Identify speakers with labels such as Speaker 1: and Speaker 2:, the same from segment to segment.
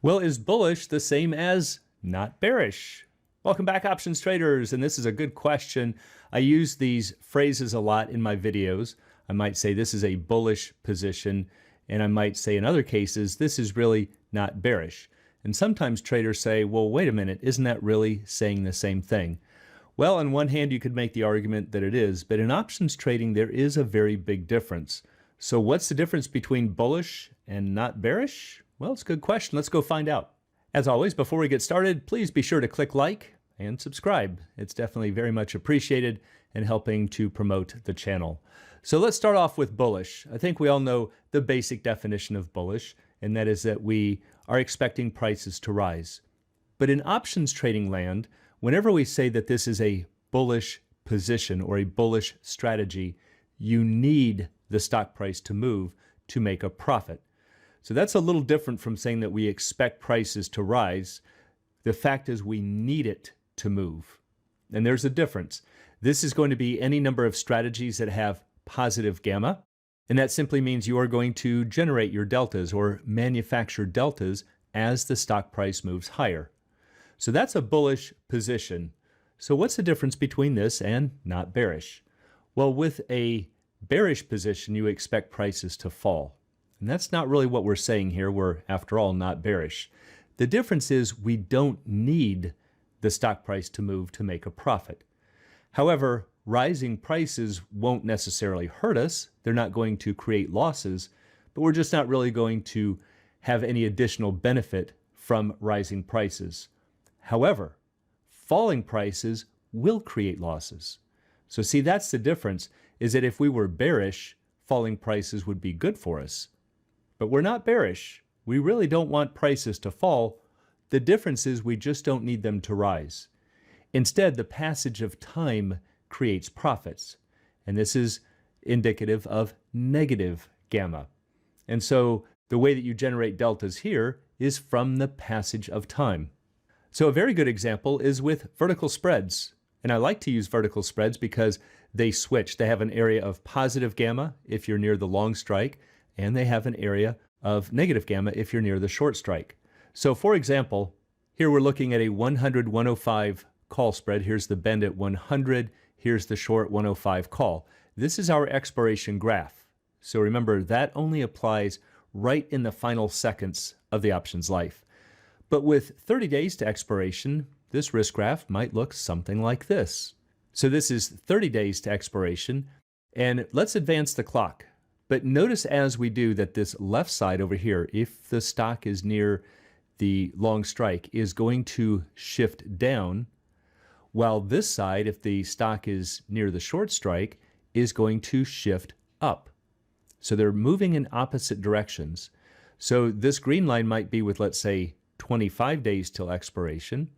Speaker 1: Well, is bullish the same as not bearish? Welcome back, options traders, and this is a good question. I use these phrases a lot in my videos. I might say this is a bullish position, and I might say in other cases, this is really not bearish. And sometimes traders say, well, wait a minute, isn't that really saying the same thing? Well, on one hand, you could make the argument that it is, but in options trading, there is a very big difference. So what's the difference between bullish and not bearish? Well, it's a good question. Let's go find out. As always, before we get started, please be sure to click like and subscribe. It's definitely very much appreciated in helping to promote the channel. So let's start off with bullish. I think we all know the basic definition of bullish, and that is that we are expecting prices to rise. But in options trading land, whenever we say that this is a bullish position or a bullish strategy, you need the stock price to move to make a profit. So that's a little different from saying that we expect prices to rise. The fact is we need it to move. And there's a difference. This is going to be any number of strategies that have positive gamma. And that simply means you are going to generate your deltas or manufacture deltas as the stock price moves higher. So that's a bullish position. So what's the difference between this and not bearish? Well, with a bearish position, you expect prices to fall. And that's not really what we're saying here. We're, after all, not bearish. The difference is we don't need the stock price to move to make a profit. However, rising prices won't necessarily hurt us. They're not going to create losses, but we're just not really going to have any additional benefit from rising prices. However, falling prices will create losses. So see, that's the difference, is that if we were bearish, falling prices would be good for us. But we're not bearish. We really don't want prices to fall. The difference is we just don't need them to rise. Instead, the passage of time creates profits. And this is indicative of negative gamma. And so the way that you generate deltas here is from the passage of time. So a very good example is with vertical spreads. And I like to use vertical spreads because they switch. They have an area of positive gamma if you're near the long strike, and they have an area of negative gamma if you're near the short strike. So for example, here we're looking at a 100-105 call spread. Here's the bend at 100. Here's the short 105 call. This is our expiration graph. So remember, that only applies right in the final seconds of the option's life. But with 30 days to expiration, this risk graph might look something like this. So this is 30 days to expiration, and let's advance the clock. But notice as we do that this left side over here, if the stock is near the long strike, is going to shift down, while this side, if the stock is near the short strike, is going to shift up. So they're moving in opposite directions. So this green line might be with, let's say, 25 days till expiration.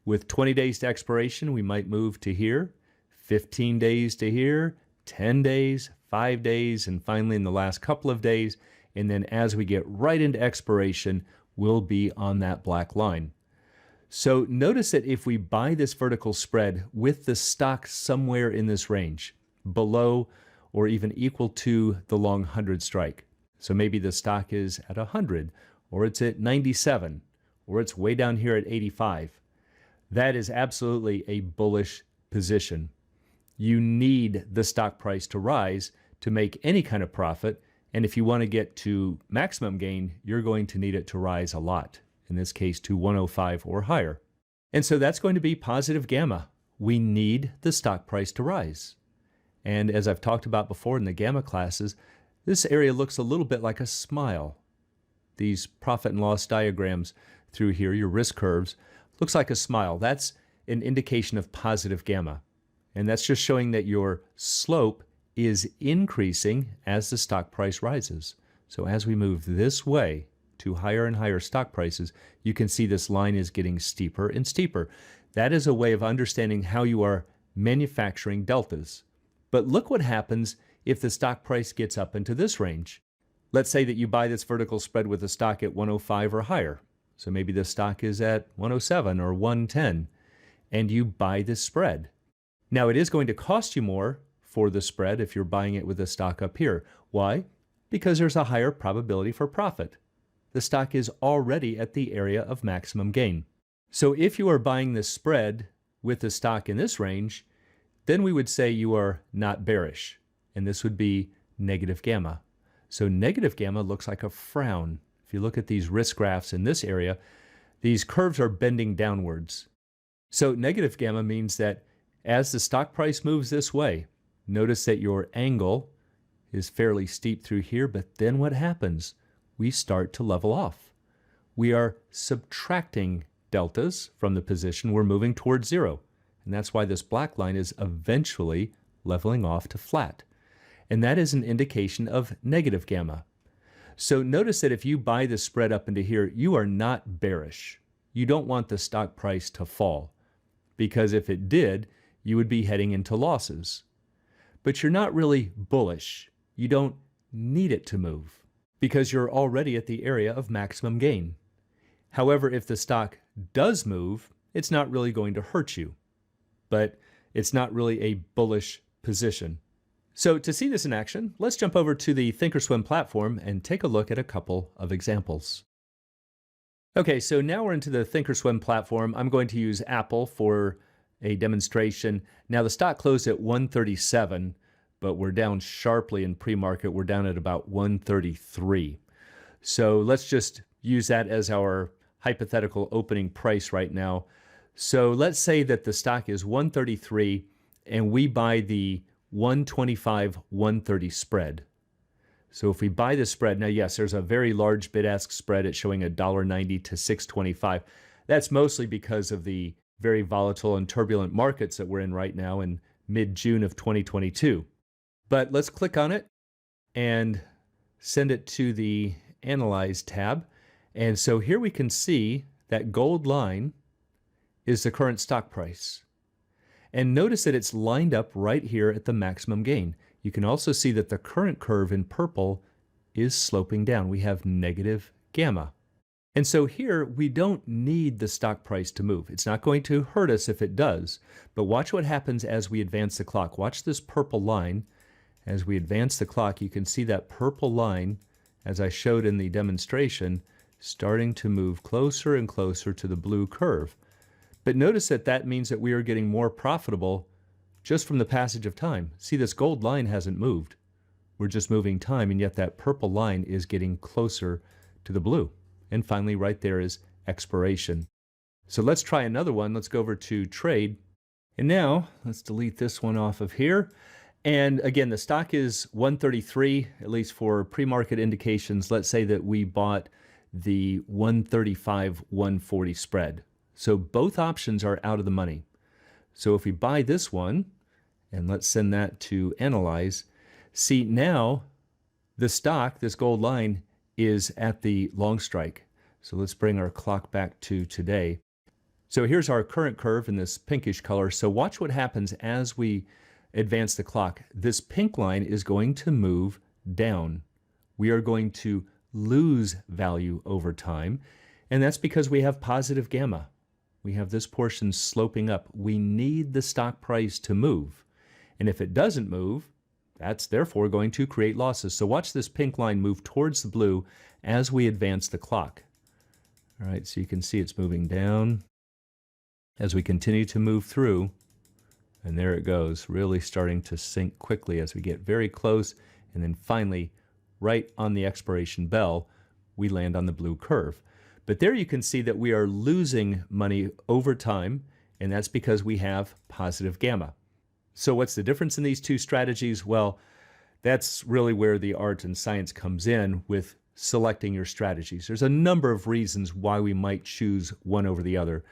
Speaker 1: With 20 days to expiration, we might move to here, 15 days to here, 10 days, 5 days, and finally in the last couple of days. And then as we get right into expiration, we'll be on that black line. So notice that if we buy this vertical spread with the stock somewhere in this range, below or even equal to the long 100 strike. So maybe the stock is at 100, or it's at 97, or it's way down here at 85. That is absolutely a bullish position. You need the stock price to rise to make any kind of profit. And if you want to get to maximum gain, you're going to need it to rise a lot, in this case to 105 or higher. And so that's going to be positive gamma. We need the stock price to rise. And as I've talked about before in the gamma classes, this area looks a little bit like a smile. These profit and loss diagrams through here, your risk curves, looks like a smile. That's an indication of positive gamma. And that's just showing that your slope is increasing as the stock price rises. So as we move this way to higher and higher stock prices, you can see this line is getting steeper and steeper. That is a way of understanding how you are manufacturing deltas. But look what happens if the stock price gets up into this range. Let's say that you buy this vertical spread with a stock at 105 or higher. So maybe the stock is at 107 or 110, and you buy this spread. Now it is going to cost you more for the spread if you're buying it with a stock up here. Why? Because there's a higher probability for profit. the stock is already at the area of maximum gain. So if you are buying the spread with the stock in this range, then we would say you are not bearish, and this would be negative gamma. So negative gamma looks like a frown. If you look at these risk graphs in this area, these curves are bending downwards. So negative gamma means that as the stock price moves this way, notice that your angle is fairly steep through here, but then what happens? We start to level off. We are subtracting deltas from the position. We're moving towards zero. And that's why this black line is eventually leveling off to flat. And that is an indication of negative gamma. So notice that if you buy the spread up into here, you are not bearish. You don't want the stock price to fall, because if it did, you would be heading into losses. But you're not really bullish. You don't need it to move, because you're already at the area of maximum gain. However, if the stock does move, it's not really going to hurt you, but it's not really a bullish position. So to see this in action, let's jump over to the Thinkorswim platform and take a look at a couple of examples. Okay, so now we're into the Thinkorswim platform. I'm going to use Apple for a demonstration. Now the stock closed at 137, but we're down sharply in pre-market. We're down at about 133. So let's just use that as our hypothetical opening price right now. So let's say that the stock is 133 and we buy the 125, 130 spread. So if we buy the spread, now yes, there's a very large bid-ask spread. It's showing $1.90 to $6.25. That's mostly because of the very volatile and turbulent markets that we're in right now in mid-June of 2022. But let's click on it and send it to the Analyze tab. And so here we can see that gold line is the current stock price. And notice that it's lined up right here at the maximum gain. You can also see that the current curve in purple is sloping down. We have negative gamma. And so here we don't need the stock price to move. It's not going to hurt us if it does, but watch what happens as we advance the clock. Watch this purple line. As we advance the clock, you can see that purple line, as I showed in the demonstration, starting to move closer and closer to the blue curve. But notice that that means that we are getting more profitable just from the passage of time. See, this gold line hasn't moved. We're just moving time, and yet that purple line is getting closer to the blue. And finally, right there is expiration. So let's try another one. Let's go over to trade. And now let's delete this one off of here. And again, the stock is 133, at least for pre-market indications. Let's say that we bought the 135, 140 spread. So both options are out of the money. So if we buy this one, and let's send that to Analyze, see now the stock, this gold line, is at the long strike. So let's bring our clock back to today. So here's our current curve in this pinkish color. So watch what happens as we advance the clock. This pink line is going to move down. We are going to lose value over time, and that's because we have positive gamma. We have this portion sloping up. We need the stock price to move. And if it doesn't move, that's therefore going to create losses. So watch this pink line move towards the blue as we advance the clock. All right, so you can see it's moving down as we continue to move through. And there it goes, really starting to sink quickly as we get very close. And then finally, right on the expiration bell, we land on the blue curve. But there you can see that we are losing money over time, and that's because we have positive gamma. So what's the difference in these two strategies? Well, that's really where the art and science comes in with selecting your strategies. There's a number of reasons why we might choose one over the other.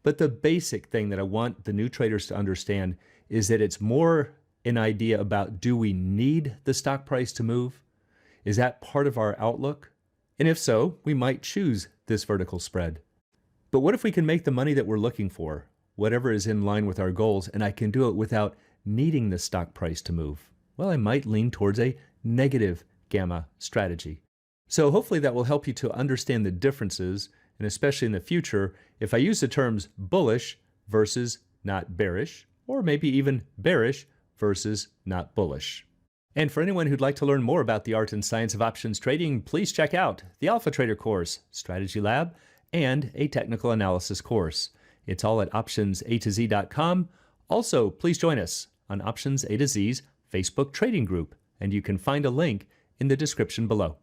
Speaker 1: But the basic thing that I want the new traders to understand is that it's more an idea about, do we need the stock price to move? Is that part of our outlook? And if so, we might choose this vertical spread. But what if we can make the money that we're looking for, whatever is in line with our goals, and I can do it without needing the stock price to move? Well, I might lean towards a negative gamma strategy. So hopefully that will help you to understand the differences, and especially in the future, if I use the terms bullish versus not bearish, or maybe even bearish versus not bullish. And for anyone who'd like to learn more about the art and science of options trading, please check out the Alpha Trader course, Strategy Lab, and a technical analysis course. It's all at optionsatoz.com. Also, please join us on Options A to Z's Facebook trading group, and you can find a link in the description below.